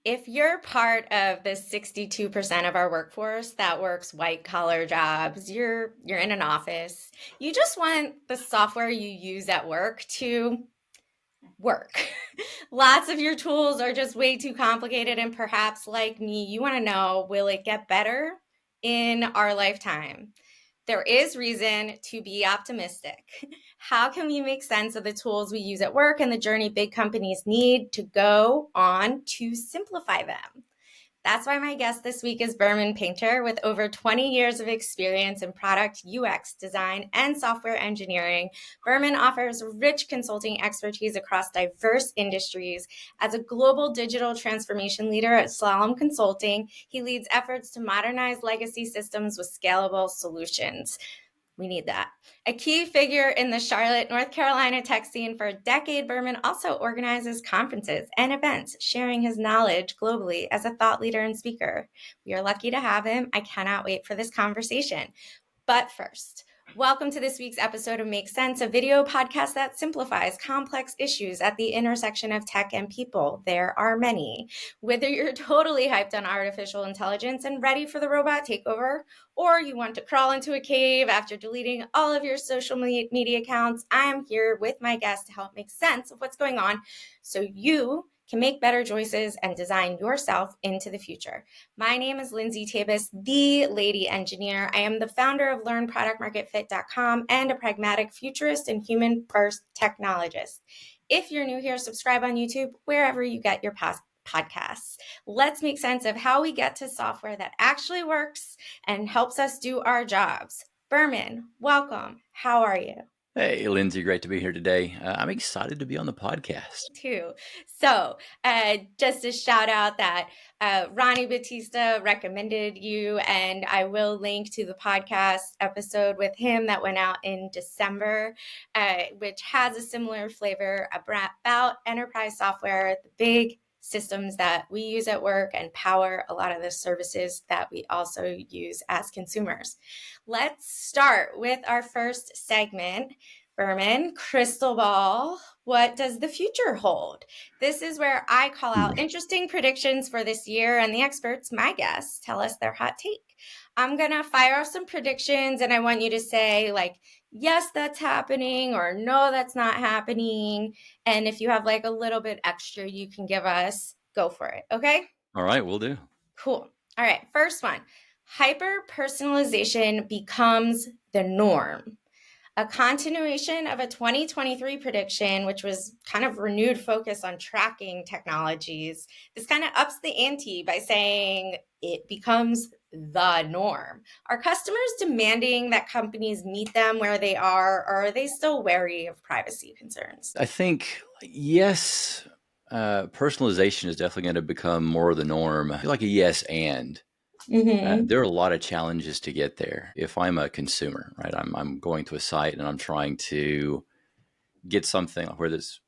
If you're part of the 62% of our workforce that works white collar jobs, you're in an office. You just want the software you use at work to work. Lots of your tools are just way too complicated, and perhaps like me, you want to know, will it get better in our lifetime? There is reason to be optimistic. How can we make sense of the tools we use at work and the journey big companies need to go on to simplify them? That's why my guest this week is Bermon Printer. With over 20 years of experience in product UX design and software engineering, Bermon offers rich consulting expertise across diverse industries. As a global digital transformation leader at Slalom Consulting, he leads efforts to modernize legacy systems with scalable solutions. We need that. A key figure in the Charlotte, North Carolina tech scene for a decade, Bermon also organizes conferences and events, sharing his knowledge globally as a thought leader and speaker. We are lucky to have him. I cannot wait for this conversation. But first, welcome to this week's episode of Make Sense, a video podcast that simplifies complex issues at the intersection of tech and people. There are many. Whether you're totally hyped on artificial intelligence and ready for the robot takeover, or you want to crawl into a cave after deleting all of your social media accounts, I'm here with my guest to help make sense of what's going on so you can make better choices and design yourself into the future. My name is Lindsay Tabus, the Lady Engineer. I am the founder of LearnProductMarketFit.com and a pragmatic futurist and human-first technologist. If you're new here, subscribe on YouTube, wherever you get your podcasts. Let's make sense of how we get to software that actually works and helps us do our jobs. Bermon, welcome. How are you? Hey, Lindsay, great to be here today. I'm excited to be on the podcast. Too. So just a shout out that Ronnie Batista recommended you, and I will link to the podcast episode with him that went out in December, which has a similar flavor about enterprise software, the big systems that we use at work and power a lot of the services that we also use as consumers. Let's start with our first segment. Bermon, crystal ball, what does the future hold? This is where I call out interesting predictions for this year, and the experts, my guests, tell us their hot take. I'm going to fire off some predictions, and I want you to say, like, yes, that's happening, or no, that's not happening. And if you have like a little bit extra you can give us, go for it. Okay? All right, we'll do. Cool. All right. First one, hyper personalization becomes the norm. A continuation of a 2023 prediction, which was kind of renewed focus on tracking technologies. This kind of ups the ante by saying it becomes the norm. Are customers demanding that companies meet them where they are, or are they still wary of privacy concerns? I think, yes, personalization is definitely going to become more of the norm. I feel like a yes and. There are a lot of challenges to get there. If I'm a consumer, right, I'm going to a site and I'm trying to get something, whether it's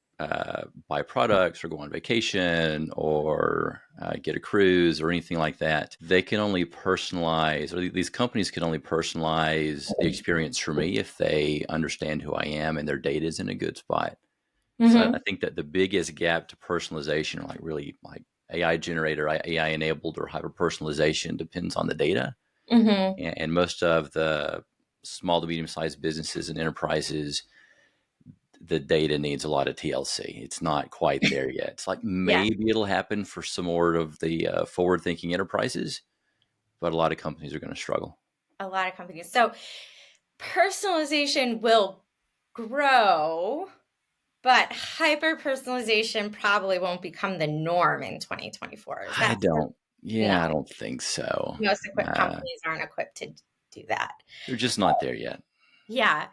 buy products or go on vacation or get a cruise or anything like that. They can only personalize, or these companies can only personalize the experience for me if they understand who I am and their data is in a good spot. So I think that the biggest gap to personalization, like really like AI generated, AI enabled, or hyper personalization, depends on the data. And most of the small to medium sized businesses and enterprises, the data needs a lot of TLC. It's not quite there yet. It's like maybe it'll happen for some more of the forward thinking enterprises, but a lot of companies are going to struggle. A lot of companies. So personalization will grow, but hyper personalization probably won't become the norm in 2024. Is that I don't think so. Most companies aren't equipped to do that. They're just not there yet. Yeah.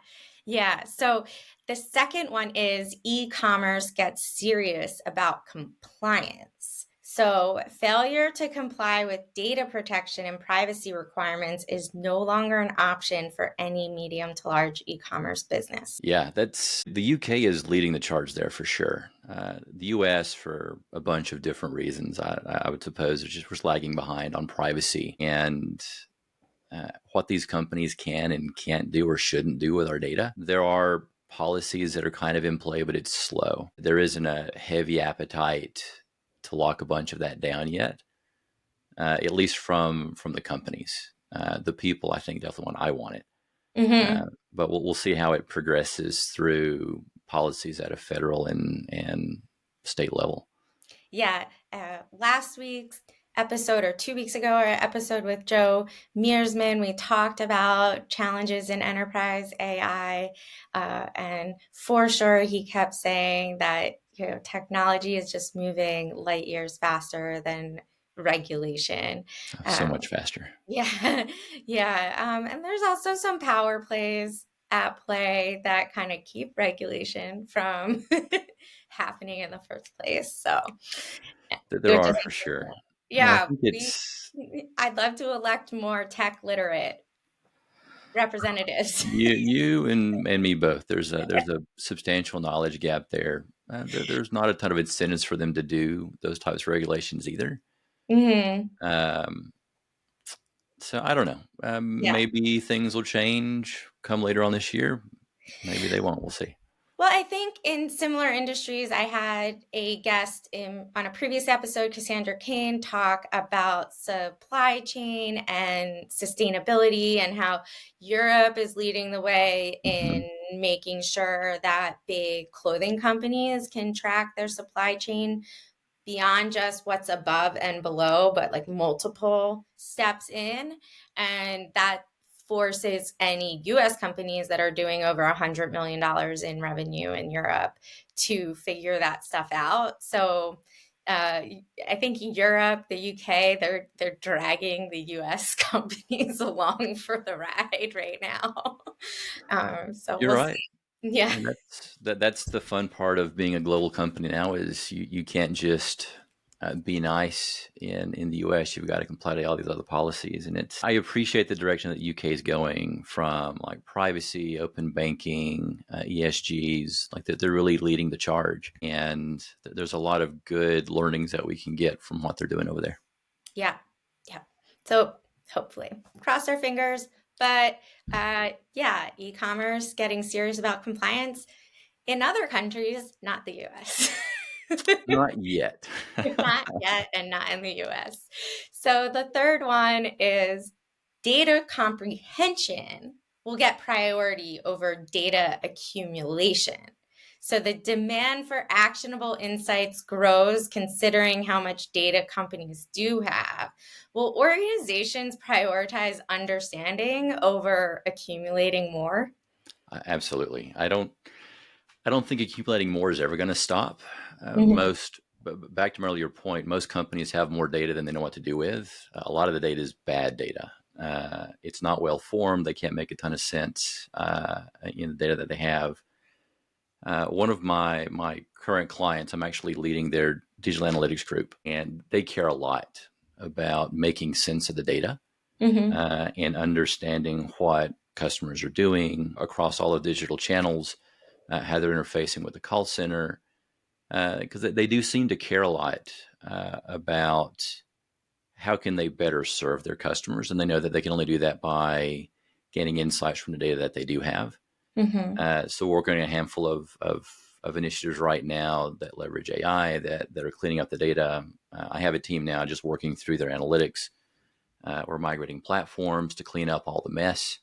So the second one is e-commerce gets serious about compliance. So failure to comply with data protection and privacy requirements is no longer an option for any medium to large e-commerce business. Yeah, the UK is leading the charge there for sure. The US, for a bunch of different reasons, I would suppose, we're lagging behind on privacy and what these companies can and can't do or shouldn't do with our data. There are policies that are kind of in play, but it's slow. There isn't a heavy appetite to lock a bunch of that down yet, at least from the companies. The people, I think, definitely want. I want it, but we'll see how it progresses through policies at a federal and state level. Yeah, last week's episode, or 2 weeks ago, our episode with Joe Mearsman, we talked about challenges in enterprise AI, and for sure he kept saying that technology is just moving light years faster than regulation. So Um, much faster. yeah, yeah, and there's also some power plays at play that kind of keep regulation from happening in the first place. So, There which are is for sure. And I yeah, think it's I'd love to elect more tech literate representatives. you and me both. There's a substantial knowledge gap there. There's not a ton of incentives for them to do those types of regulations either. Hmm. Um, so I don't know. Yeah. Maybe things will change come later on this year. Maybe they won't. We'll see. Well, I think in similar industries, I had a guest on a previous episode, Cassandra Kane, talk about supply chain and sustainability and how Europe is leading the way Hmm. in making sure that big clothing companies can track their supply chain beyond just what's above and below, but like multiple steps in. And that forces any US companies that are doing over $100 million in revenue in Europe to figure that stuff out. So I think Europe, the UK, they're dragging the US companies along for the ride right now. So You're we'll right. see. Yeah. And that's the fun part of being a global company now is you can't just be nice in the U.S. You've got to comply to all these other policies, and it's I appreciate the direction that the UK is going from like privacy, open banking, ESGs. Like they're really leading the charge, and there's a lot of good learnings that we can get from what they're doing over there. Yeah. Yeah. So hopefully, cross our fingers. But yeah, e-commerce getting serious about compliance in other countries, not the US. Not yet. Not yet, and not in the US. So the third one is data comprehension will get priority over data accumulation. So the demand for actionable insights grows considering how much data companies do have. Will organizations prioritize understanding over accumulating more? Absolutely. I don't think accumulating more is ever going to stop. Mhm. But back to my earlier point, most companies have more data than they know what to do with. A lot of the data is bad data. It's not well formed. They can't make a ton of sense in the data that they have. One of my current clients, I'm actually leading their digital analytics group, and they care a lot about making sense of the data Mhm. and understanding what customers are doing across all the digital channels, how they're interfacing with the call center, because they do seem to care a lot about how can they better serve their customers, and they know that they can only do that by gaining insights from the data that they do have. Mhm. So we're working on a handful of initiatives right now that leverage AI that are cleaning up the data. I have a team now just working through their analytics. We're migrating platforms to clean up all the mess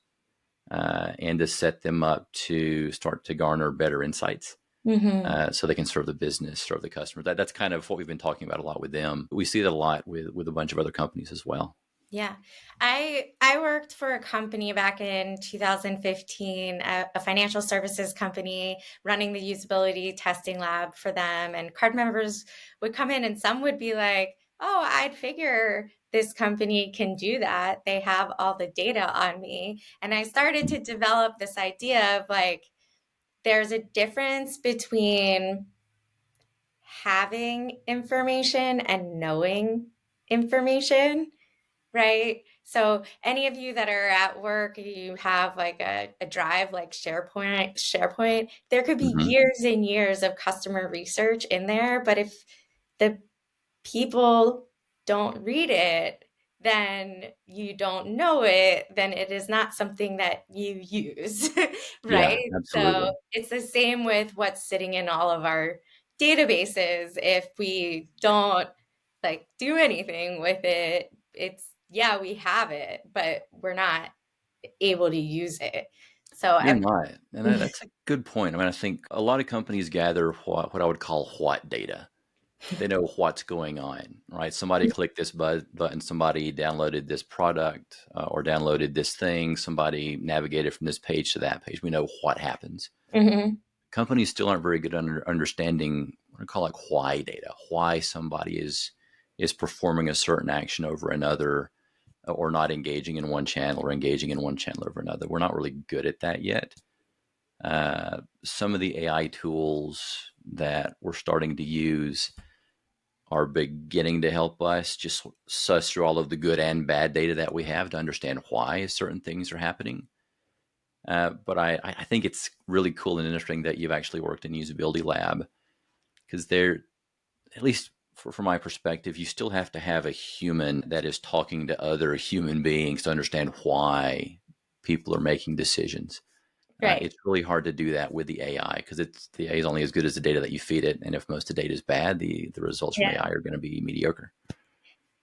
and to set them up to start to garner better insights Mhm. so they can serve the business, serve the customer. That's kind of what we've been talking about a lot with them. We see that a lot with a bunch of other companies as well. Yeah. I worked for a company back in 2015, a financial services company, running the usability testing lab for them. And card members would come in and some would be like, "Oh, I'd figure this company can do that. They have all the data on me." And I started to develop this idea of like there's a difference between having information and knowing information. Right? So any of you that are at work, you have like a drive like SharePoint, there could be Hmm. years and years of customer research in there, but if the people don't read it, then you don't know it, then it is not something that you use, Yeah, right? So absolutely. it's the same with what's sitting in all of our databases, if we don't like do anything with it, it's, yeah, we have it, but we're not able to use it. So You're I, not. And that's a good point. I mean, I think a lot of companies gather what I would call what data. They know what's going on, right? Somebody clicked this button, somebody downloaded this product or downloaded this thing, somebody navigated from this page to that page. We know what happens. Mhm. Companies still aren't very good at understanding what I call like why data, why somebody is performing a certain action over another or not engaging in one channel or engaging in one channel over another. We're not really good at that yet. Some of the AI tools that we're starting to use are beginning to help us just suss through all of the good and bad data that we have to understand why certain things are happening. But I think it's really cool and interesting that you've actually worked in usability lab, because there, at least from my perspective, you still have to have a human that is talking to other human beings to understand why people are making decisions. Right. It's really hard to do that with the AI because the AI is only as good as the data that you feed it, and if most of the data is bad, the results from Yeah. AI are going to be mediocre.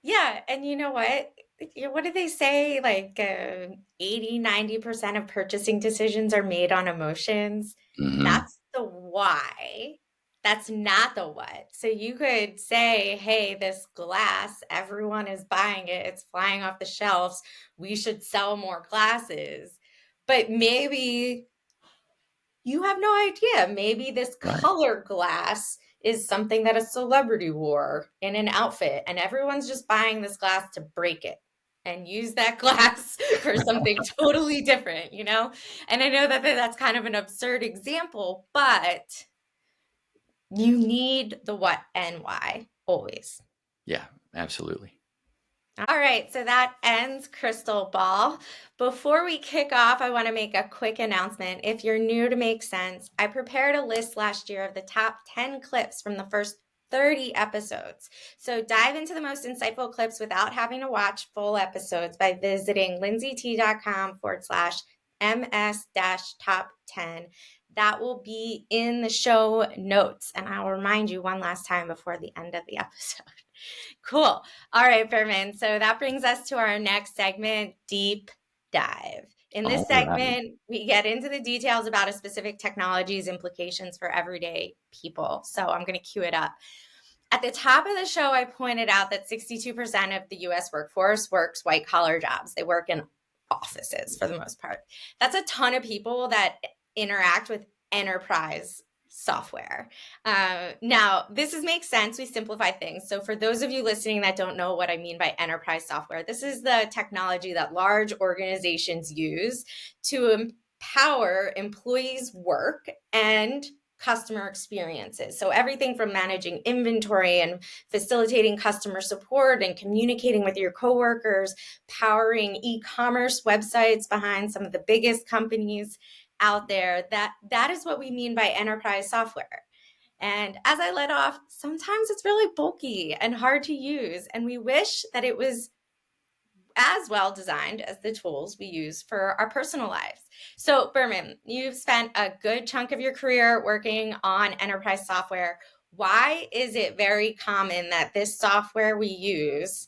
Yeah, and you know what? What do they say? Like 80, 90% of purchasing decisions are made on emotions. Hmm. That's the why. That's not the what. So you could say, hey, this glass, everyone is buying it. It's flying off the shelves. We should sell more glasses. But maybe you have no idea. Maybe this Right. color glass is something that a celebrity wore in an outfit, and everyone's just buying this glass to break it and use that glass for something totally different, you know? And I know that that's kind of an absurd example, but you need the what and why always. Yeah, absolutely. All right, so that ends Crystal Ball. Before we kick off, I want to make a quick announcement. If you're new to Make Sense, I prepared a list last year of the top 10 clips from the first 30 episodes. So dive into the most insightful clips without having to watch full episodes by visiting lindsayt.com/ms top 10. That will be in the show notes. And I'll remind you one last time before the end of the episode. Cool. All right, Berman. So that brings us to our next segment, Deep Dive. In this All right. segment, we get into the details about a specific technology's implications for everyday people. So I'm going to cue it up. At the top of the show, I pointed out that 62% of the US workforce works white collar jobs. They work in offices for the most part. That's a ton of people that interact with enterprise software. Now, makes sense. We simplify things. So, for those of you listening that don't know what I mean by enterprise software, this is the technology that large organizations use to empower employees' work and customer experiences. So everything from managing inventory and facilitating customer support and communicating with your coworkers, powering e-commerce websites behind some of the biggest companies out there. That is what we mean by enterprise software. And as I let off, sometimes it's really bulky and hard to use, and we wish that it was as well designed as the tools we use for our personal lives. So, Berman, you've spent a good chunk of your career working on enterprise software. Why is it very common that this software we use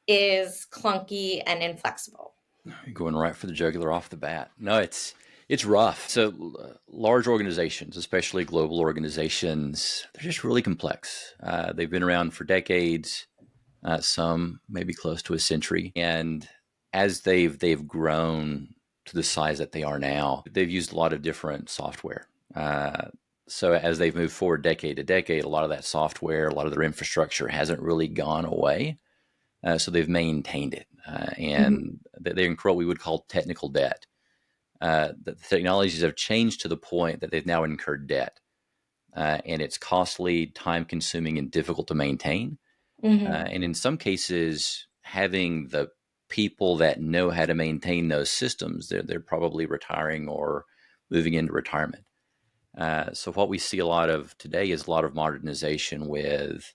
is clunky and inflexible? You're going right for the jugular off the bat. No, it's rough. So large organizations, especially global organizations, they're just really complex. They've been around for decades, some maybe close to a century, and as they've grown to the size that they are now, they've used a lot of different software. So as they've moved forward decade to decade, a lot of that software, a lot of their infrastructure hasn't really gone away. So they've maintained it, and they incur what we would call technical debt. The technologies have changed to the point that they've now incurred debt, and it's costly, time-consuming, and difficult to maintain. Mm-hmm. And in some cases, having the people that know how to maintain those systems, they're probably retiring or moving into retirement. So what we see a lot of today is a lot of modernization with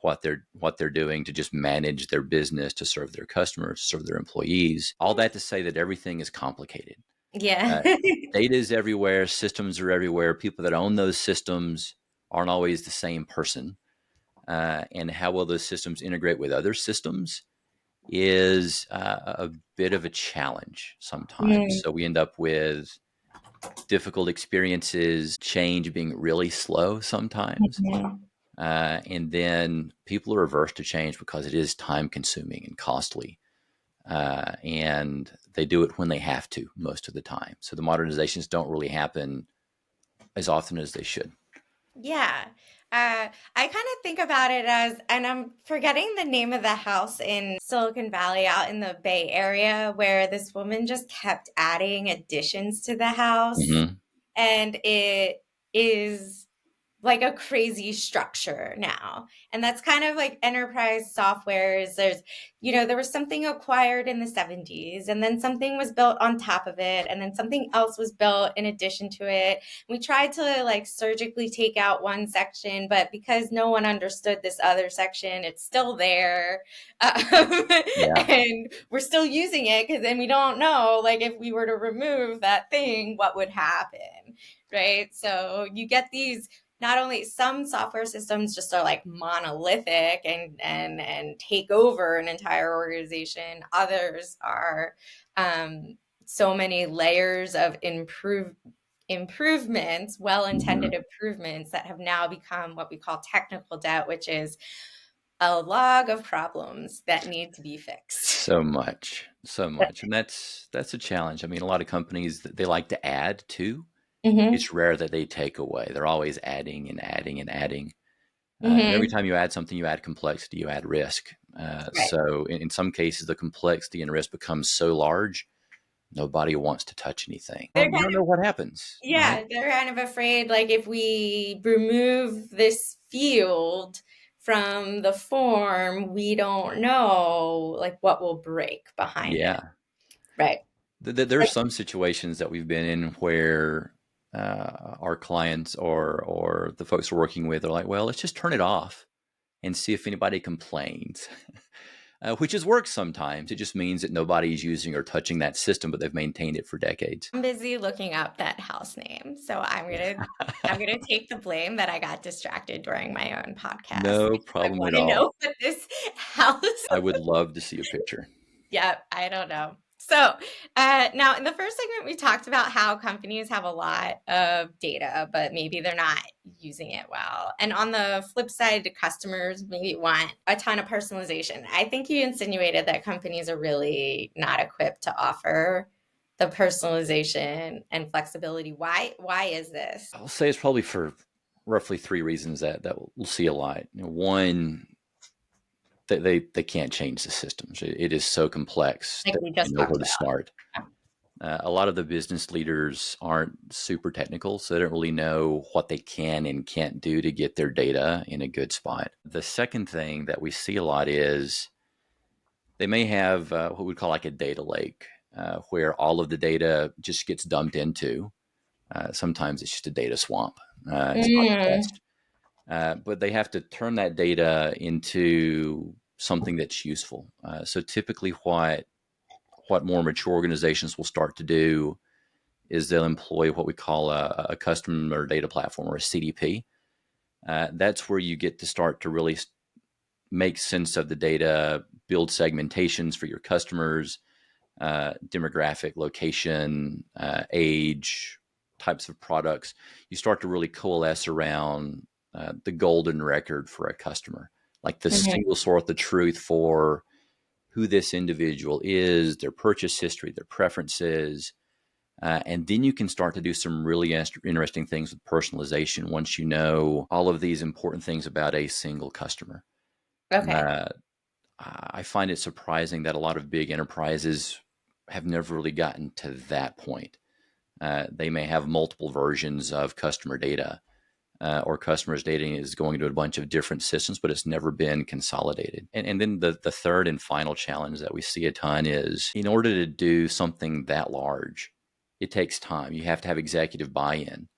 what they're doing to just manage their business, to serve their customers, to serve their employees. All that to say that everything is complicated. Yeah. Uh, Data is everywhere, systems are everywhere. People that own those systems aren't always the same person. And how well those systems integrate with other systems is a bit of a challenge sometimes. Mm. So we end up with difficult experiences, change being really slow sometimes. Mhm. And then people are averse to change because it is time consuming and costly. And they do it when they have to most of the time. So the modernizations don't really happen as often as they should. Yeah. I kind of think about it as, and I'm forgetting the name of the house in Silicon Valley out in the Bay Area where this woman just kept adding additions to the house. Mm-hmm. And it is like a crazy structure now. And that's kind of like enterprise softwares. There was something acquired in the 70s, and then something was built on top of it, and then something else was built in addition to it. We tried to like surgically take out one section, but because no one understood this other section, it's still there. Yeah. And we're still using it because then we don't know, like, if we were to remove that thing, what would happen, right? So you get these, not only some software systems just are like monolithic and take over an entire organization. Others are so many layers of improvements, well-intended Mm-hmm. improvements that have now become what we call technical debt, which is a log of problems that need to be fixed. So much, so much. And that's a challenge. I mean, a lot of companies, they like to add too. Mm-hmm. It's rare that they take away. They're always adding and adding and adding. And every Mm-hmm. time you add something, you add complexity, you add risk. Right. So in some cases, the complexity and risk becomes so large, nobody wants to touch anything. They're You kind don't know what happens, right? Yeah, they're kind of afraid, like, if we remove this field from the form, we don't know, like, what will break behind it. Yeah. Right. There's Like, some situations that we've been in where our clients or the folks we're working with are like, well, let's just turn it off and see if anybody complains. Which has worked sometimes. It just means that nobody's using or touching that system, but they've maintained it for decades. I'm busy looking up that house name, so I'm gonna take the blame that I got distracted during my own podcast No because I problem want at to all. know what this house. I would love to see a picture. Yeah, I don't know. So now in the first segment, we talked about how companies have a lot of data, but maybe they're not using it well. And on the flip side, the customers maybe want a ton of personalization. I think you insinuated that companies are really not equipped to offer the personalization and flexibility. Why is this? I'll say it's probably for roughly three reasons that we'll see a lot. One, they can't change the systems. It is so complex Like that we they just know talked where to about. start. A lot of the business leaders aren't super technical, so they don't really know what they can and can't do to get their data in a good spot. The second thing that we see a lot is they may have what we call like a data lake, where all of the data just gets dumped into. Sometimes it's just a data swamp. It's not the Mm, best. But they have to turn that data into something that's useful. So typically, what more mature organizations will start to do is they'll employ what we call a customer data platform or a CDP. That's where you get to start to really make sense of the data, build segmentations for your customers, demographic, location, age, types of products. You start to really coalesce around the golden record for a customer, like the mhm. single source, the truth for who this individual is, their purchase history, their preferences. And then you can start to do some really interesting things with personalization once you know all of these important things about a single customer. Okay. Uh, I find it surprising that a lot of big enterprises have never really gotten to that point. They may have multiple versions of customer data, or customers' data is going to a bunch of different systems, but it's never been consolidated. And then the third and final challenge that we see a ton is in order to do something that large, it takes time. You have to have executive buy-in.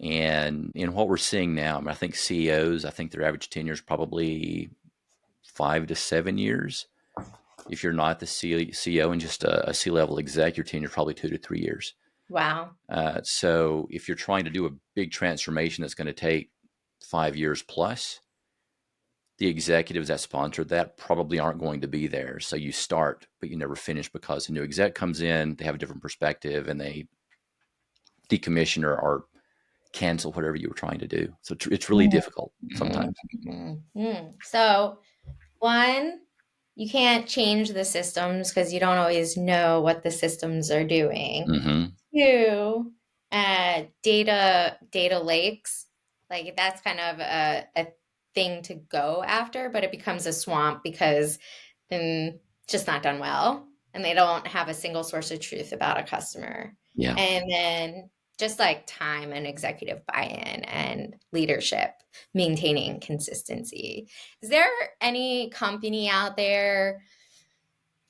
And in what we're seeing now, I mean, I think CEOs, I think their average tenure is probably 5 to 7 years. If you're not the CEO and just a C-level exec, your tenure is probably 2 to 3 years. Wow. So if you're trying to do a big transformation that's going to take 5 years plus, the executives that sponsored that probably aren't going to be there. So you start, but you never finish because a new exec comes in, they have a different perspective, and they decommission or cancel whatever you were trying to do. So it's really difficult sometimes. So, one, you can't change the systems because you don't always know what the systems are doing. Mm-hmm. Two, data lakes, like that's kind of a thing to go after, but it becomes a swamp because then it's just not done well, and they don't have a single source of truth about a customer. Yeah. And then just like time and executive buy-in and leadership, maintaining consistency. Is there any company out there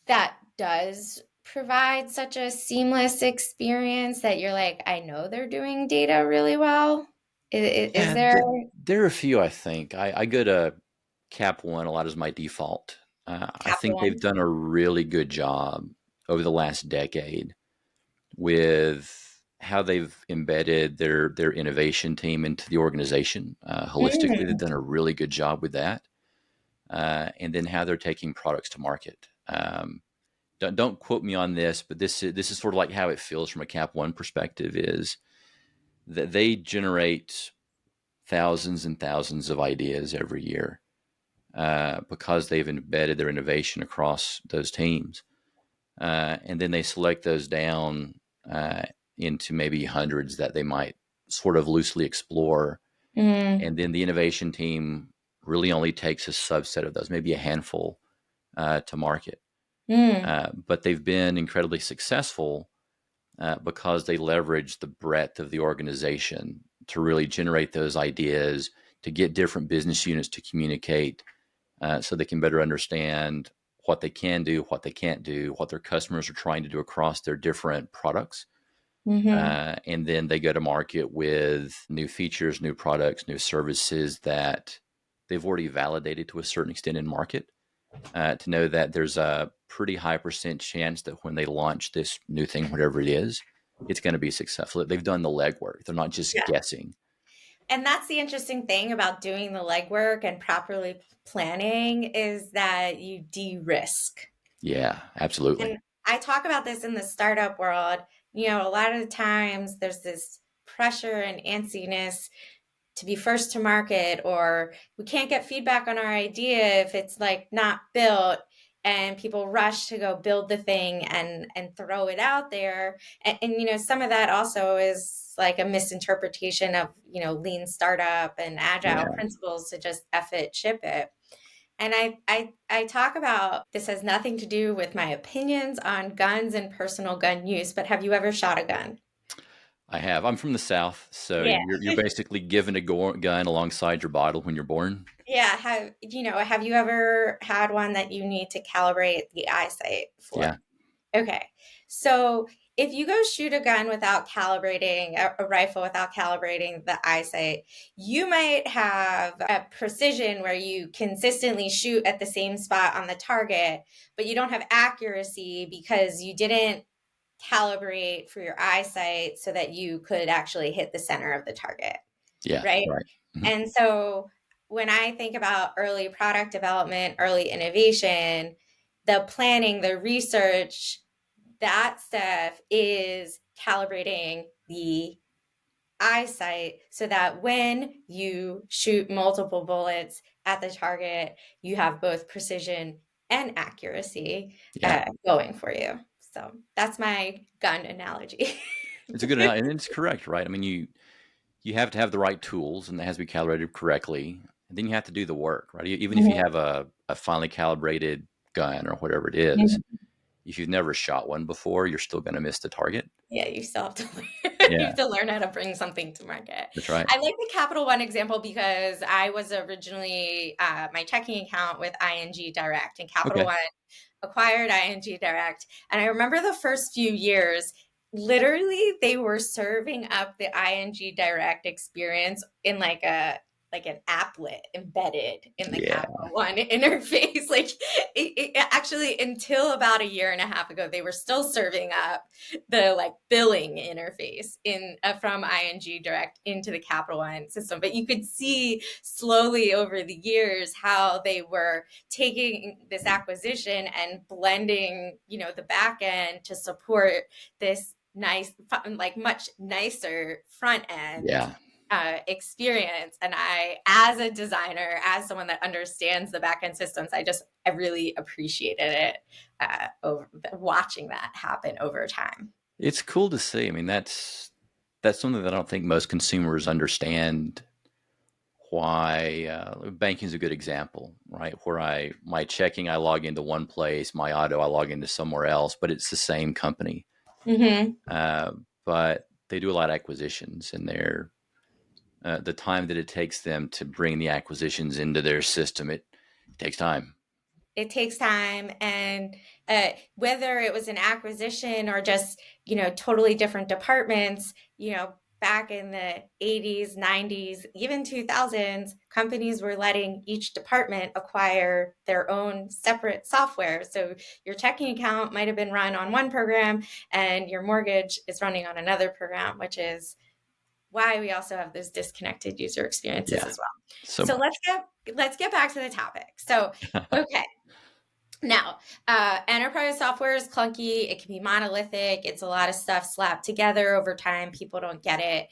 that does provide such a seamless experience that you're like, I know they're doing data really well? Is Yeah, there there are a few, I think. I go to Cap One a lot as my default. I Capital think they've One? done a really good job over the last decade with how they've embedded their innovation team into the organization holistically. They've Mm, done a really good job with that, and then how they're taking products to market. Don't quote me on this, but this is sort of like how it feels from a Cap One perspective. Is that they generate thousands and thousands of ideas every year because they've embedded their innovation across those teams. And then they select those down uh, into maybe hundreds that they might sort of loosely explore. mm, And then the innovation team really only takes a subset of those, maybe a handful to market. mm, But they've been incredibly successful because they leverage the breadth of the organization to really generate those ideas, to get different business units to communicate so they can better understand what they can do, what they can't do, what their customers are trying to do across their different products. mm-hmm, And then they go to market with new features, new products, new services that they've already validated to a certain extent in market. To know that there's a pretty high percent chance that when they launch this new thing, whatever it is, it's going to be successful. They've done the legwork. They're not just yeah. guessing. And that's the interesting thing about doing the legwork and properly planning is that you de-risk. Yeah, absolutely. And I talk about this in the startup world. You know, a lot of the times there's this pressure and antsiness to be first to market, or we can't get feedback on our idea if it's like not built, and people rush to go build the thing and throw it out there. And you know, some of that also is like a misinterpretation of, you know, lean startup and agile Yeah. principles to just F it, ship it. And I talk about this has nothing to do with my opinions on guns and personal gun use, but have you ever shot a gun? I have. I'm from the South, so Yeah. you're basically given a gun alongside your bottle when you're born. Yeah, have you ever had one that you need to calibrate the eyesight for? Yeah, Okay. So if you go shoot a gun without calibrating a rifle without calibrating the eyesight, you might have a precision where you consistently shoot at the same spot on the target, but you don't have accuracy because you didn't calibrate for your eyesight so that you could actually hit the center of the target, yeah, right? right. Mhm. And so when I think about early product development, early innovation, the planning, the research, that stuff is calibrating the eyesight so that when you shoot multiple bullets at the target, you have both precision and accuracy Yeah, going for you. So that's my gun analogy. it's a good analogy, and it's correct, right? I mean, you have to have the right tools, and it has to be calibrated correctly, and then you have to do the work, right? Even if you Mhm. have a finely calibrated gun or whatever it is, if you've never shot one before, you're still going to miss the target. Yeah, you still have to learn. You Yeah, have to learn how to bring something to market. that's right. I like the Capital One example because I was originally my checking account with ING Direct, and Capital Okay. One acquired ING Direct. And I remember the first few years, literally they were serving up the ING Direct experience in like an applet embedded in the Yeah. Capital One interface. Like it actually, until about a year and a half ago, they were still serving up the like billing interface in from ING Direct into the Capital One system. But you could see slowly over the years how they were taking this acquisition and blending, the back end to support this nice, like much nicer front end Yeah. experience. And I, as a designer, as someone that understands the backend systems, I really appreciated it over watching that happen over time. It's cool to see. I mean, that's something that I don't think most consumers understand. Why banking is a good example, right? Where my checking, I log into one place, my auto, I log into somewhere else, but it's the same company. Mm-hmm. But they do a lot of acquisitions, and the time that it takes them to bring the acquisitions into their system, it takes time. It takes time, and whether it was an acquisition or just totally different departments, back in the 80s, 90s, even 2000s, companies were letting each department acquire their own separate software. So your checking account might have been run on one program and your mortgage is running on another program, which is why we also have those disconnected user experiences Yeah, as well. so So much. let's get back to the topic. So okay. Now, enterprise software is clunky. It can be monolithic. It's a lot of stuff slapped together over time. People don't get it.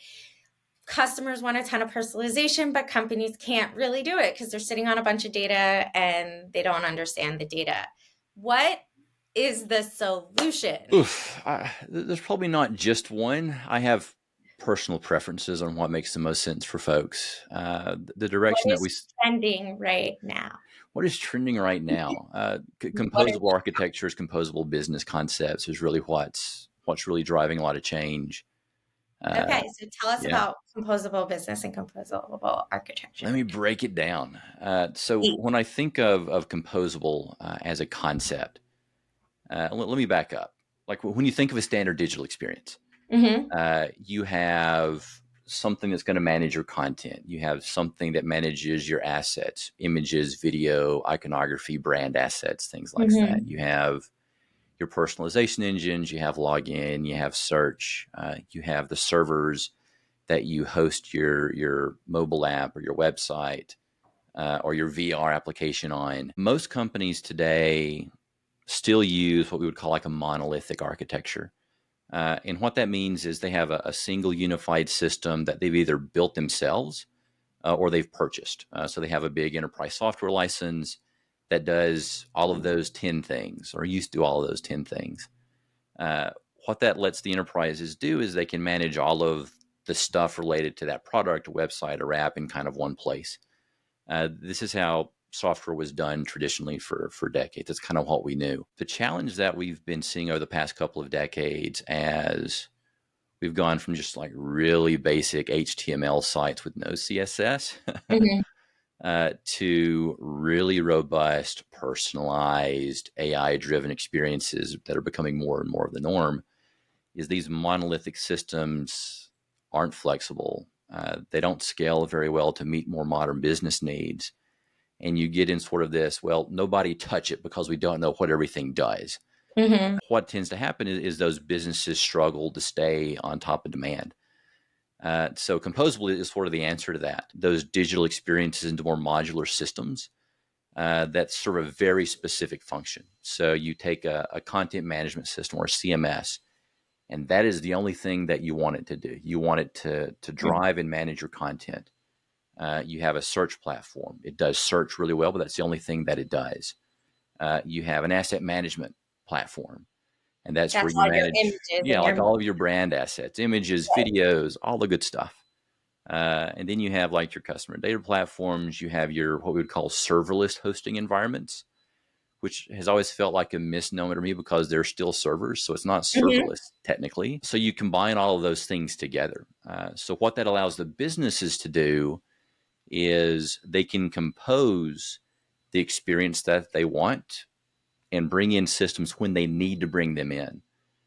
Customers want a ton of personalization, but companies can't really do it because they're sitting on a bunch of data and they don't understand the data. What is the solution? There's probably not just one. I have personal preferences on what makes the most sense for folks. The What direction that we is trending right now? What is trending right now? What is Composable architectures, composable business concepts is really what's really driving a lot of change. Okay, so tell us Yeah, about composable business and composable let architecture. me break it down. So when I think of composable as a concept, let me back up. Like when you think of a standard digital experience, Mm-hmm. you have something that's going to manage your content. You have something that manages your assets, images, video, iconography, brand assets, things like that. Mm-hmm. You have your personalization engines, you have login, you have search, you have the servers that you host your mobile app or your website or your VR application on. Most companies today still use what we would call like a monolithic architecture. And what that means is they have a single unified system that they've either built themselves or they've purchased. So they have a big enterprise software license that does all of those 10 things or used to do all of those 10 things. Uh, what that lets the enterprises do is they can manage all of the stuff related to that product, website, or app in kind of one place. This is how software was done traditionally for decades. That's kind of what we knew. The challenge that we've been seeing over the past couple of decades as we've gone from just like really basic HTML sites with no CSS Mm-hmm. to really robust, personalized, AI driven experiences that are becoming more and more of the norm is these monolithic systems aren't flexible. They don't scale very well to meet more modern business needs. And you get in sort of this, well, nobody touch it because we don't know what everything does. Mm-hmm. What tends to happen is those businesses struggle to stay on top of demand. So composable is sort of the answer to that. Those digital experiences into more modular systems that serve a very specific function. So you take a content management system or a CMS, and that is the only thing that you want it to do. You want it to drive and manage your content. You have a search platform. It does search really well, but that's the only thing that it does. You have an asset management platform, and that's where That's you all your manage, images yeah, and your like all of your brand assets, images, videos, all the good stuff. And then you have like your customer data platforms. You have your what we would call serverless hosting environments, which has always felt like a misnomer to me because they're still servers. So it's not Mhm. serverless technically. So you combine all of those things together. So what that allows the businesses to do is they can compose the experience that they want and bring in systems when they need to bring them in.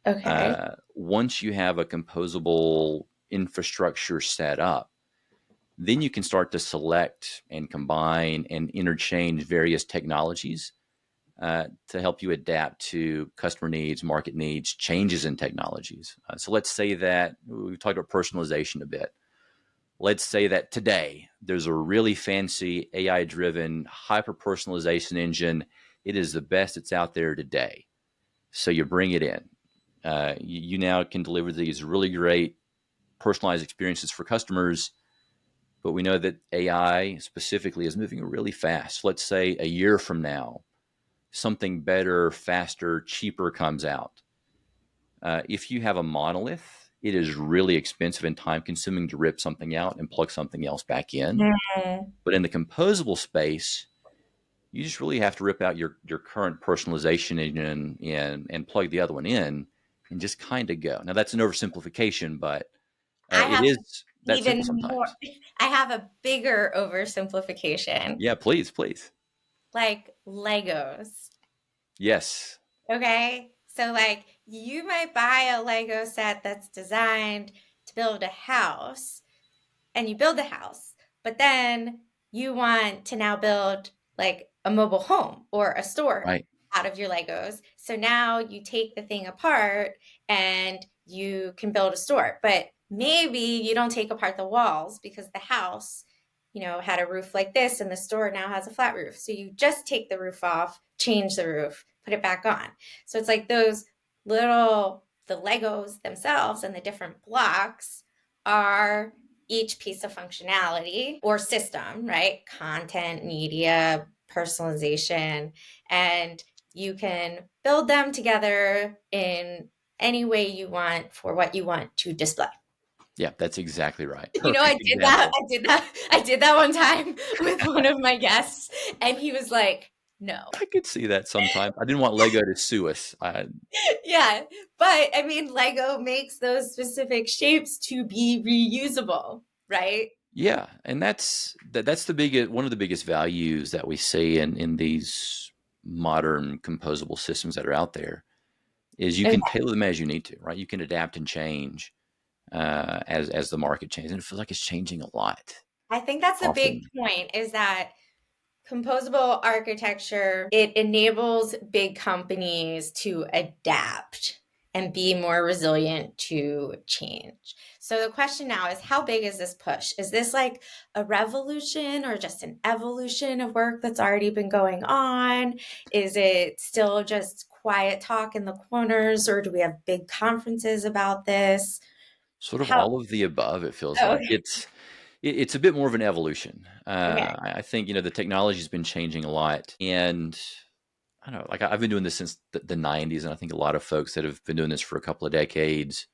Okay. Once you have a composable infrastructure set up, Then you can start to select and combine and interchange various technologies to help you adapt to customer needs, market needs, changes in technologies. So let's say that we've talked about personalization a bit. Let's say that today there's a really fancy AI-driven hyper-personalization engine. It is the best that's out there today. So you bring it in. You now can deliver these really great personalized experiences for customers. But we know that AI specifically is moving really fast. Let's say a year from now, something better, faster, cheaper comes out. If you have a monolith, it is really expensive and time consuming to rip something out and plug something else back in. Mm. But in the composable space, you just really have to rip out your current personalization engine and plug the other one in and just kind of go. Now, that's an oversimplification, but I it have is that even simple more, sometimes. I have a bigger oversimplification, Yeah, please, please. like Legos. Yes. Okay. So, like, you might buy a Lego set that's designed to build a house, and you build the house, but then you want to now build like a mobile home or a store Right. out of your Legos. So now you take the thing apart and you can build a store. But maybe you don't take apart the walls because the house, had a roof like this and the store now has a flat roof. So you just take the roof off, change the roof, put it back on. So it's like the Legos themselves and the different blocks are each piece of functionality or system, right? Content, media, personalization, and you can build them together in any way you want for what you want to display. Yeah, that's exactly right. I Perfect did that. example. I did that one time with one of my guests, and he was like, no. I could see that sometimes. I didn't want Lego to sue us. Yeah, but I mean, Lego makes those specific shapes to be reusable, right? Yeah, and that's the biggest one of the biggest values that we see in these modern composable systems that are out there is you Okay. can tailor them as you need to, right? You can adapt and change as the market changes, and it feels like it's changing a lot I think that's the big often. point is that composable architecture, it enables big companies to adapt and be more resilient to change. So the question now is, how big is this push? Is this like a revolution or just an evolution of work that's already been going on? Is it still just quiet talk in the corners, or do we have big conferences about this? Sort of How? all of the above. It feels Oh, like it's a bit more of an evolution. okay. I think the technology's been changing a lot, and I don't know. Like I've been doing this since the '90s, and I think a lot of folks that have been doing this for a couple of decades.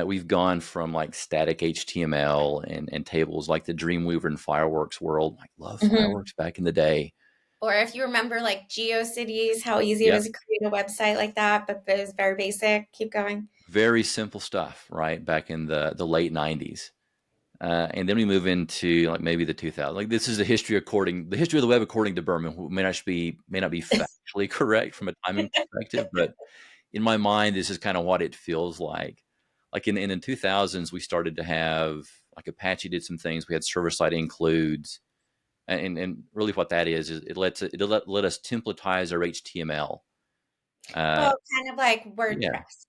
We've gone from like static HTML and tables like the Dreamweaver and Fireworks world. I love Mhm. Fireworks back in the day. Or if you remember like GeoCities, how easy it Yep. was to create a website like that, but it was very basic. Keep going. Very simple stuff, right? Back in the late '90s. And then we move into like maybe the 2000s. Like this is the history of the web according to Berman, who may not be factually correct from a timing perspective, but in my mind, this is kind of what it feels like. Like in the 2000s, we started to have like Apache did some things. We had server side includes, and really what that is it let us templatize our HTML. Uh, Well, kind of like yeah, WordPress.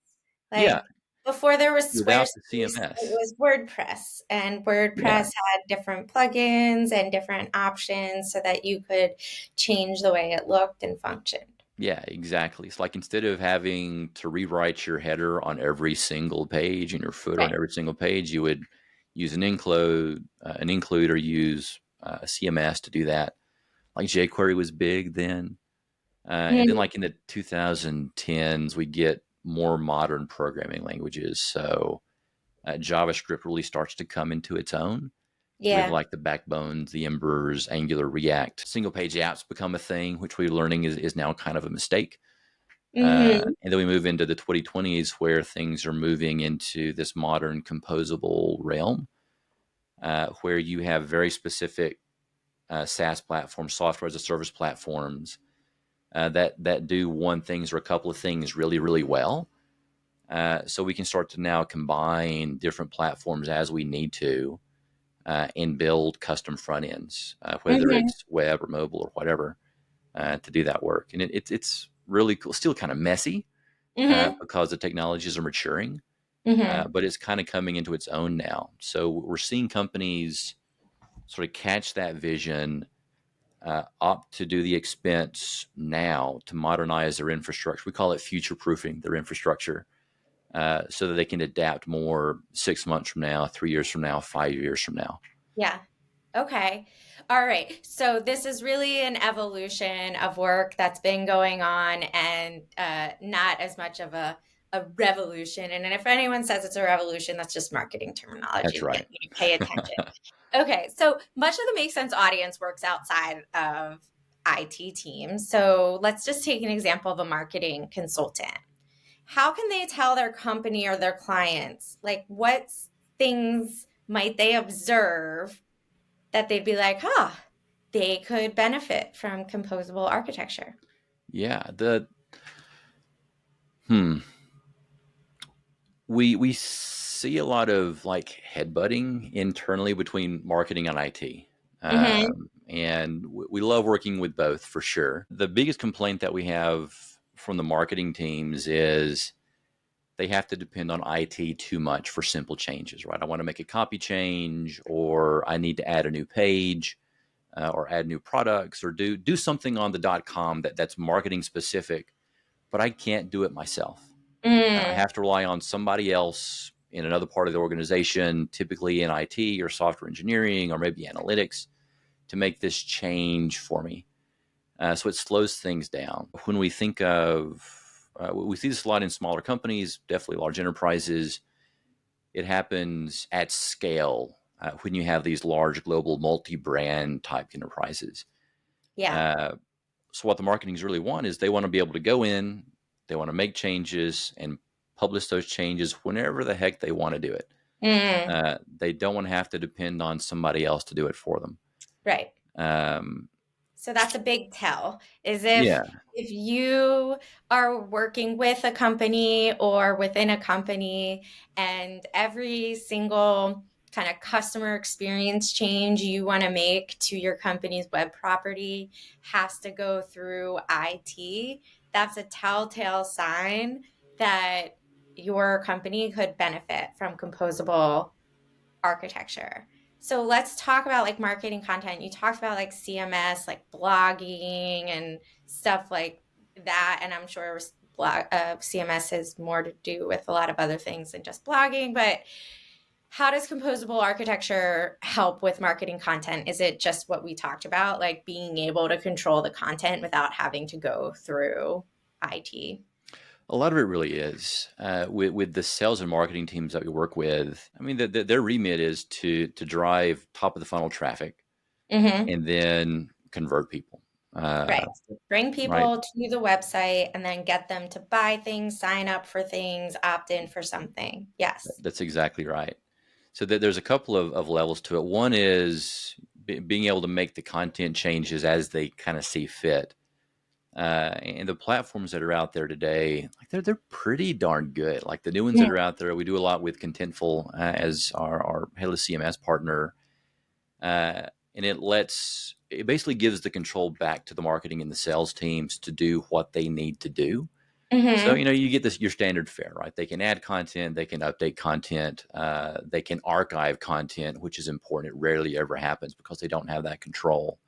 yeah, Like before there was without the Squarespace, it CMS. was WordPress, and Yeah, WordPress had different plugins and different options so that you could change the way it looked and functioned. yeah, exactly. It's like instead of having to rewrite your header on every single page and your footer on Right. every single page, you would use an include, or use a CMS to do that. Like jQuery was big then. And then, Mm, like in the 2010s, we get more modern programming languages. So JavaScript really starts to come into its own with yeah. like the backbones, the Embers, Angular, React. Single page apps become a thing, which we're learning is now kind of a mistake. Hmm. And then we move into the 2020s where things are moving into this modern composable realm, where you have very specific SaaS platforms, software as a service platforms that do one things or a couple of things really, really well. So we can start to now combine different platforms as we need to and build custom front ends, whether Mm-hmm. it's web or mobile or whatever, to do that work. And it's really cool, still kind of messy Mm-hmm. because the technologies are maturing, Mm-hmm. but it's kind of coming into its own now. So we're seeing companies sort of catch that vision, opt to do the expense now to modernize their infrastructure. We call it future proofing their infrastructure, so that they can adapt more 6 months from now, 3 years from now, 5 years from now. Yeah. Okay. All right. So this is really an evolution of work that's been going on and not as much of a revolution. And if anyone says it's a revolution, that's just marketing That's terminology. right. You need to pay attention. Okay. So much of the Make Sense audience works outside of IT teams. So let's just take an example of a marketing consultant. How can they tell their company or their clients, like, what things might they observe that they'd be like, huh, they could benefit from composable architecture? Yeah. Hmm. We see a lot of like headbutting internally between marketing and IT. Mm-hmm. And we love working with both for sure. The biggest complaint that we have from the marketing teams is they have to depend on IT too much for simple changes, right? I want to make a copy change, or I need to add a new page, or add new products, or do something on the .com that's marketing specific, but I can't do it myself. I Mm, have to rely on somebody else in another part of the organization, typically in IT or software engineering or maybe analytics, to make this change for me. So it slows things down. When we think of, we see this a lot in smaller companies, definitely large enterprises. It happens at scale when you have these large global multi-brand type enterprises. yeah. Uh, so what the marketings really want is they want to be able to go in, they want to make changes and publish those changes whenever the heck they want to do it. Mm, They don't want to have to depend on somebody else to do it for them. right. Um, So that's a big tell, is yeah, if you are working with a company or within a company and every single kind of customer experience change you want to make to your company's web property has to go through IT, that's a telltale sign that your company could benefit from composable architecture. So let's talk about like marketing content. You talked about like CMS, like blogging and stuff like that. And I'm sure CMS has more to do with a lot of other things than just blogging. But how does composable architecture help with marketing content? Is it just what we talked about, like being able to control the content without having to go through IT? a lot of it really is. With the sales and marketing teams that we work with, I mean, their remit is to drive top of the funnel traffic Mm-hmm. and then convert people. Right. So bring Right. people to the website and then get them to buy things, sign up for things, opt in for something. Yes. That's exactly right. So there's a couple of levels to it. One is being able to make the content changes as they kind of see fit. And the platforms that are out there today, like they're pretty darn good. Like the new ones that Mm, are out there, we do a lot with Contentful as our headless CMS partner, and it basically gives the control back to the marketing and the sales teams to do what they need to do. So, mm-hmm. you get this your standard fare, right? They can add content, they can update content, they can archive content, which is important. It rarely ever happens because they don't have that control.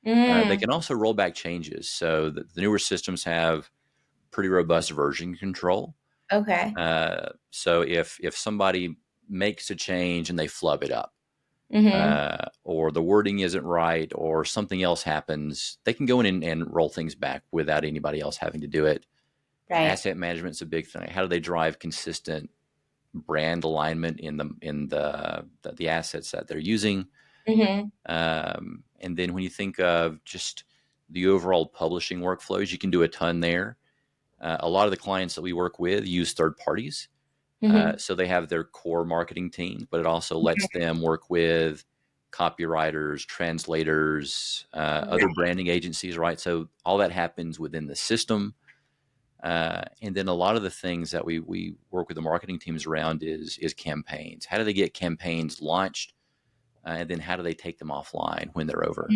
They Mm, can also roll back changes. So the newer systems have pretty robust version control. okay. So if somebody makes a change and they flub it up, Mm-hmm. or the wording isn't right, or something else happens, they can go in and roll things back without anybody else having to do it. Right. Asset management is a big thing. How do they drive consistent brand alignment in the assets that they're using? Mm-hmm. And then when you think of just the overall publishing workflows, you can do a ton there. A lot of the clients that we work with use third parties. Mm-hmm. So they have their core marketing team, but it also lets them work with copywriters, translators, other Right. branding agencies, right? So all that happens within the system. And then a lot of the things that we work with the marketing teams around is campaigns. How do they get campaigns launched? and then how do they take them offline when they're over?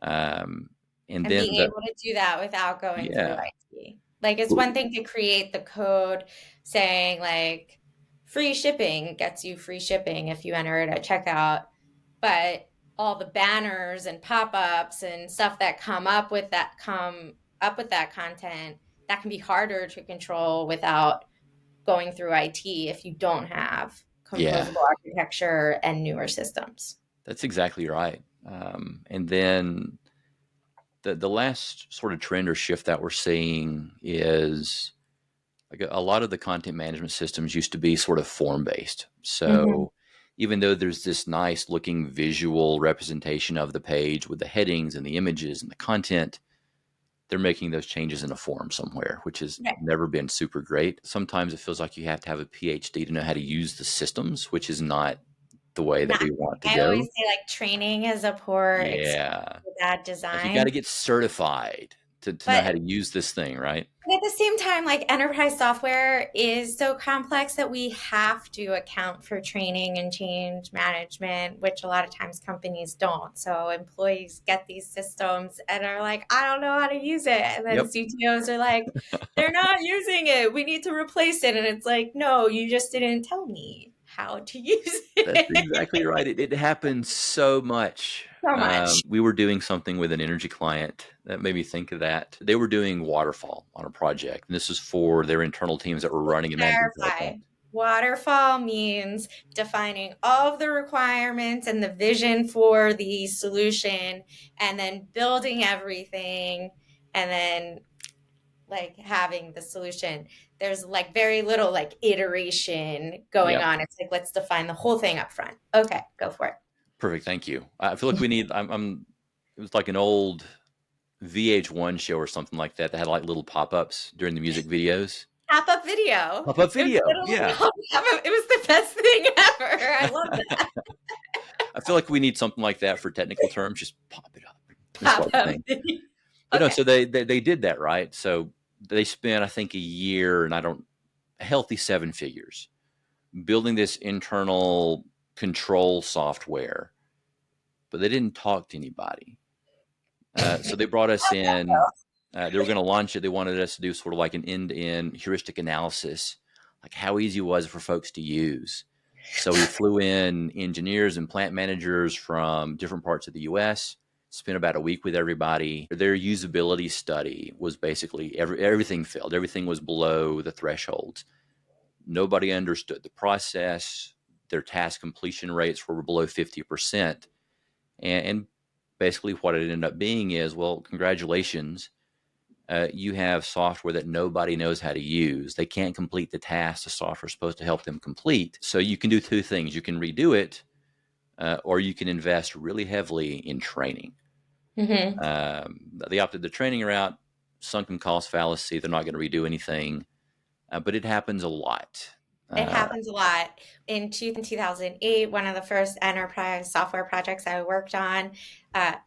And And then being able to do that without going through yeah, IT. Like, it's one thing to create the code saying, like, free shipping gets you free shipping if you enter it at checkout, but all the banners and pop-ups and stuff that come up with that content, that can be harder to control without going through IT if you don't have yeah, composable architecture and newer systems. that's exactly right. And then the last sort of trend or shift that we're seeing is like a lot of the content management systems used to be sort of form based. Mm-hmm. So even though there's this nice looking visual representation of the page with the headings and the images and the content, they're making those changes in a form somewhere, which has Right. never been super great. Sometimes it feels like you have to have a PhD to know how to use the systems, which is not the way that Not, we want to I always go. say, like, training is a poor excuse Yeah. for bad Like you got to design. get certified to know But how to use this thing, right? at the same time, like, enterprise software is so complex that we have to account for training and change management, which a lot of times companies don't. So employees get these systems and are like, I don't know how to use it. And then Yep. CTOs are like, they're not using it. We need to replace it. And it's like, no, you just didn't tell me how to use That's it. exactly right. It happens so much. So much. We were doing something with an energy client that made me think of that. They were doing waterfall on a project, and this is for their internal teams that were running and managing Clarify. project. Waterfall means defining all of the requirements and the vision for the solution, and then building everything, and then, like, having the solution. There's, like, very little, like, iteration going Yep. on. It's like, let's define the whole thing up front. Okay, go for it. Perfect. Thank you. I feel like we need. It was like an old VH1 show or something like that that had like little pop ups during the music videos. Pop up video. Pop up It was video. literally Yeah. called it was the best thing ever. I love that. I feel like we need something like that for technical terms. Just pop it up and Pop start the up thing. video. But no, Okay. so they did that, right? So they spent, I think, a year and a healthy seven figures building this internal control software, but they didn't talk to anybody. So they brought us in. They were going to launch it. They wanted us to do sort of like an end-to-end heuristic analysis, like how easy it was for folks to use. So we flew in engineers and plant managers from different parts of the U.S., spent about a week with everybody. Their usability study was basically everything failed. Everything was below the thresholds. Nobody understood the process. Their task completion rates were below 50%. And basically what it ended up being is, well, congratulations. You have software that nobody knows how to use. They can't complete the tasks the software is supposed to help them complete. So you can do two things. You can redo it, or you can invest really heavily in training. Mm-hmm. They opted the training route, sunken cost fallacy. They're not going to redo anything, but it happens a lot. It Uh, happens a lot. In 2008, one of the first enterprise software projects I worked on,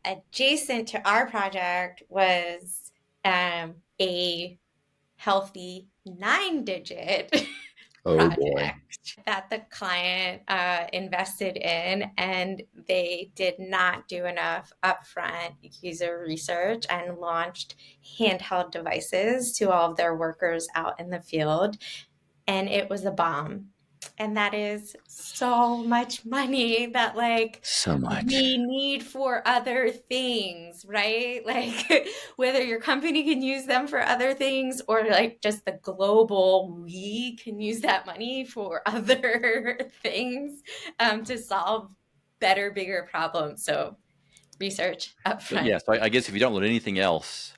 adjacent to our project was a healthy 9-digit oh boy. project that the client invested in, and they did not do enough upfront user research and launched handheld devices to all of their workers out in the field, and it was a bomb. And that is so much money that, like, So much. we need for other things, right? Like, whether your company can use them for other things, or like just the global, we can use that money for other things, to solve better, bigger problems. So research So, upfront. yeah, so I guess if you don't learn anything else,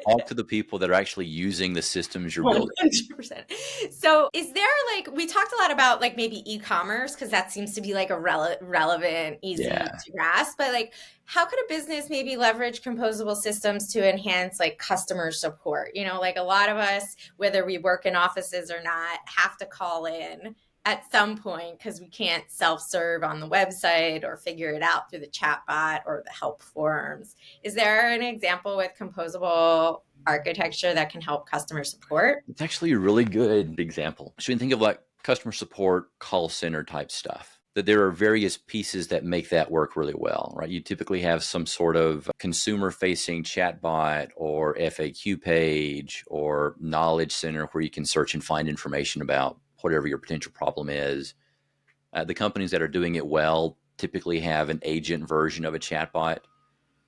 talk to the people that are actually using the systems you're building. 100%. So, is there, like, we talked a lot about, like, maybe e-commerce, because that seems to be like a relevant, easy Yeah. to grasp. But, like, how could a business maybe leverage composable systems to enhance, like, customer support? You know, like, a lot of us, whether we work in offices or not, have to call in at some point because we can't self-serve on the website or figure it out through the chatbot or the help forms. Is there an example with composable architecture that can help customer support? It's actually a really good example. So you can think of like customer support, call center type stuff. that there are various pieces that make that work really well, right? You typically have some sort of consumer-facing chatbot or FAQ page or knowledge center where you can search and find information about whatever your potential problem is. The companies that are doing it well typically have an agent version of a chatbot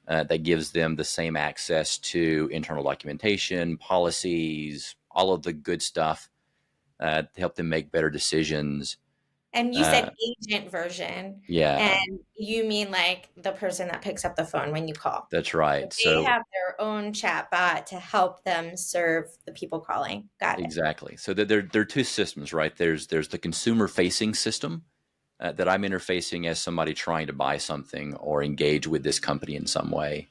that gives them the same access to internal documentation, policies, all of the good stuff to help them make better decisions. And you said agent version, Yeah, and you mean like the person that picks up the phone when you call. that's So right. they So have their own chat bot to help them serve the people calling. Got it. exactly. So there are two systems, right? There's the consumer facing system that I'm interfacing as somebody trying to buy something or engage with this company in some way.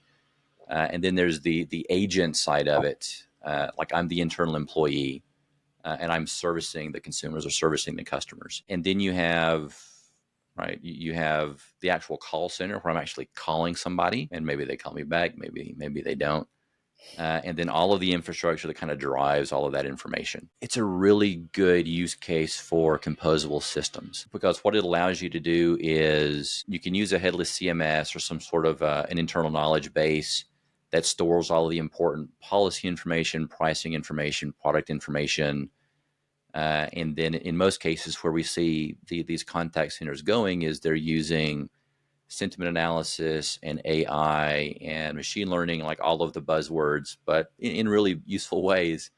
And then there's the agent side of it. Like I'm the internal employee and I'm servicing the consumers or servicing the customers. And then you have, right, you have the actual call center where I'm actually calling somebody and maybe they call me back, maybe they don't. And then all of the infrastructure that kind of drives all of that information. It's a really good use case for composable systems because what it allows you to do is you can use a headless CMS or some sort of an internal knowledge base that stores all of the important policy information, pricing information, product information. And then in most cases where we see these contact centers going is they're using sentiment analysis and AI and machine learning, like all of the buzzwords, but in really useful ways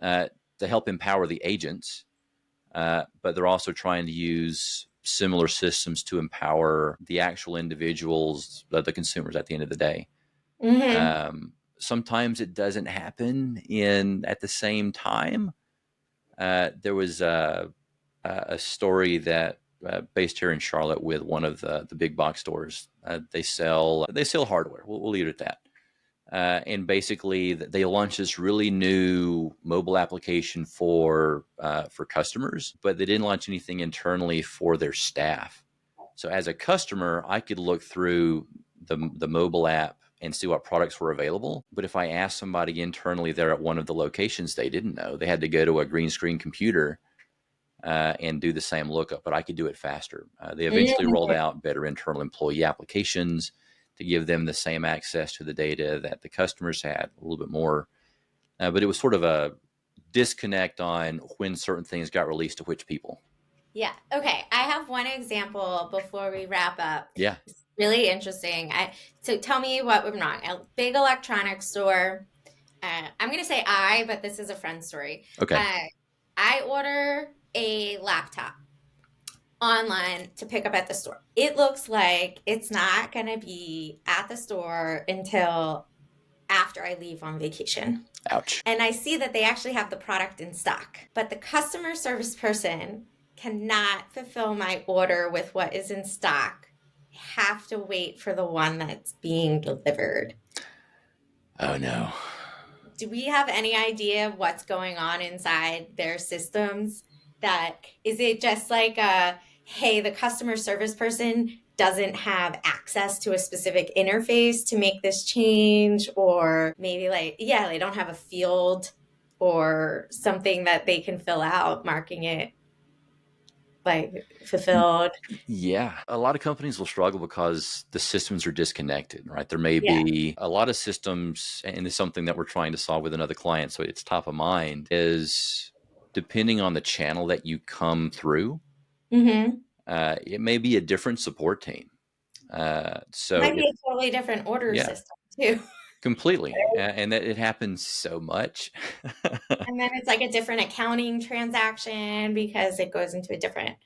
uh, to help empower the agents. But they're also trying to use similar systems to empower the actual individuals, the consumers at the end of the day. Mm-hmm. Sometimes it doesn't happen in at the same time. There was a story that based here in Charlotte with one of the big box stores. They sell hardware. We'll leave it at that. And basically, they launched this really new mobile application for customers, but they didn't launch anything internally for their staff. So as a customer, I could look through the mobile app and see what products were available. But if I asked somebody internally there at one of the locations, they didn't know. They had to go to a green screen computer and do the same lookup, but I could do it faster. They eventually rolled out better internal employee applications to give them the same access to the data that the customers had, a little bit more. But it was sort of a disconnect on when certain things got released to which people. Yeah. Okay. I have one example before we wrap up. Yeah. It's really interesting. So tell me what went wrong. A big electronics store. I'm going to say but this is a friend story. Okay. I order a laptop online to pick up at the store. It looks like it's not going to be at the store until after I leave on vacation. Ouch. And I see that they actually have the product in stock, but the customer service person cannot fulfill my order with what is in stock. I have to wait for the one that's being delivered. Oh, no. Do we have any idea what's going on inside their systems? That is it just like hey, the customer service person doesn't have access to a specific interface to make this change, or maybe like, yeah, they don't have a field or something that they can fill out marking it like fulfilled. Yeah. A lot of companies will struggle because the systems are disconnected, right? There may Yeah. be a lot of systems, and it's something that we're trying to solve with another client. So it's top of mind is depending on the channel that you come through, Mm-hmm. it may be a different support team. It So might be if, a totally different order yeah, system too. completely. And that it happens so much. And then it's like a different accounting transaction because it goes into a different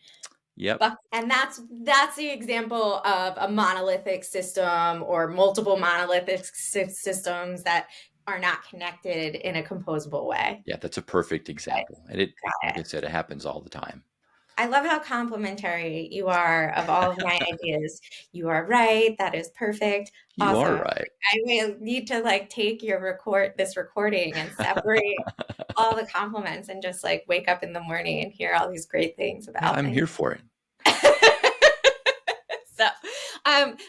Yep. bucket. And that's the example of a monolithic system or multiple monolithic systems that are not connected in a composable way. Yeah, that's a perfect example. And it, like Got I it. said, it happens all the time. I love how complimentary you are of all of my ideas. You are right. That is perfect. You are Awesome. right. I will need to like take this recording and separate all the compliments and just like wake up in the morning and hear all these great things Yeah, about I'm things. here for it. So,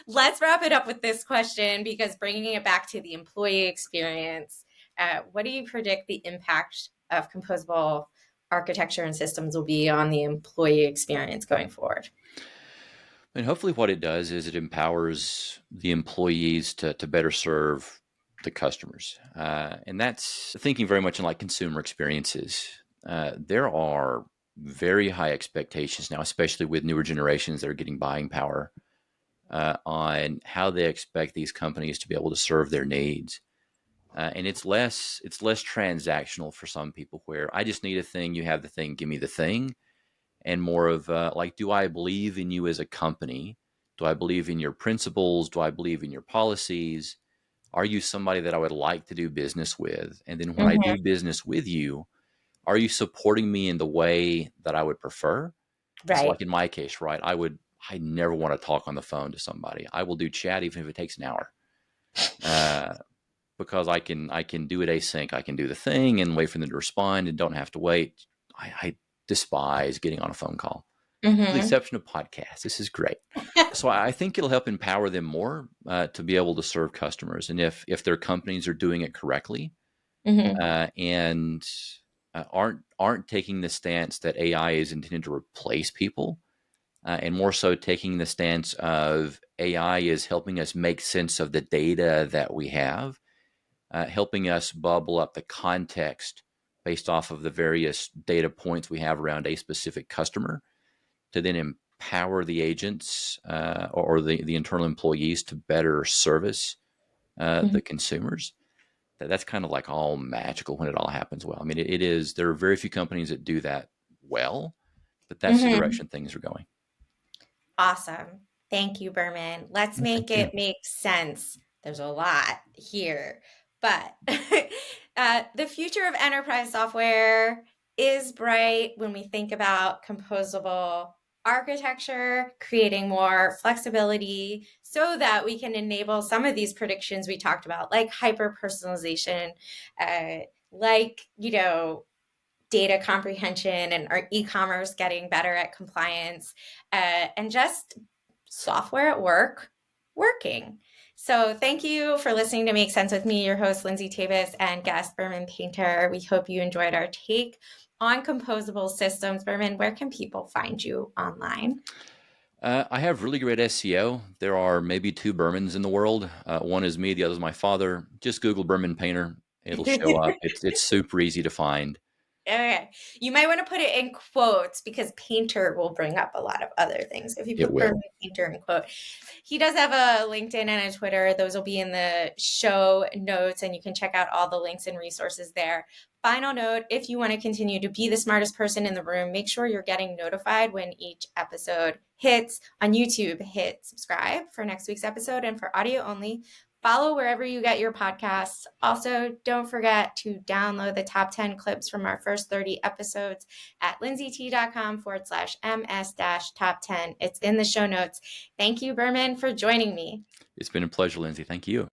let's wrap it up with this question because bringing it back to the employee experience, what do you predict the impact of composable architecture and systems will be on the employee experience going forward? And hopefully what it does is it empowers the employees to better serve the customers. And that's thinking very much in like consumer experiences. There are very high expectations now, especially with newer generations that are getting buying power, on how they expect these companies to be able to serve their needs. And it's less transactional for some people, where I just need a thing, you have the thing, give me the thing, and more of like, do I believe in you as a company? Do I believe in your principles? Do I believe in your policies? Are you somebody that I would like to do business with? And then when I Hmm. do business with you, are you supporting me in the way that I would prefer? So, Right. like in my case, right, I never want to talk on the phone to somebody. I will do chat even if it takes an hour. Uh, because I can do it async. I can do the thing and wait for them to respond and don't have to wait. I despise getting on a phone call, with the Hmm. exception of podcasts. This is great. So I think it'll help empower them more to be able to serve customers, and if their companies are doing it correctly, Hmm. and aren't taking the stance that AI is intended to replace people, and more so taking the stance of AI is helping us make sense of the data that we have, helping us bubble up the context based off of the various data points we have around a specific customer, to then empower the agents, or the internal employees to better service the consumers. That's kind of like all magical when it all happens well. I mean, it is. There are very few companies that do that well, but that's the Hmm. direction things are going. Awesome. Thank you, Berman. Let's Well, thank make you. it make sense. There's a lot here, but the future of enterprise software is bright when we think about composable architecture, creating more flexibility so that we can enable some of these predictions we talked about, like hyper personalization, uh, like, data comprehension and our e-commerce getting better at compliance, and just software at work working. So thank you for listening to Make Sense with me, your host, Lindsay Tavis, and guest, Bermon Painter. We hope you enjoyed our take on composable systems. Bermon, where can people find you online? I have really great SEO. There are maybe two Bermans in the world. One is me, the other is my father. Just Google Bermon Painter; it'll show up. It's super easy to find. Okay. You might want to put it in quotes because painter will bring up a lot of other things. If you It put Berman will. Painter in quote, he does have a LinkedIn and a Twitter. Those will be in the show notes, and you can check out all the links and resources there. Final note, if you want to continue to be the smartest person in the room, make sure you're getting notified when each episode hits on YouTube. Hit subscribe for next week's episode, and for audio only, follow wherever you get your podcasts. Also, don't forget to download the top 10 clips from our first 30 episodes at lindsayt.com/ms top 10. It's in the show notes. Thank you, Berman, for joining me. It's been a pleasure, Lindsay. Thank you.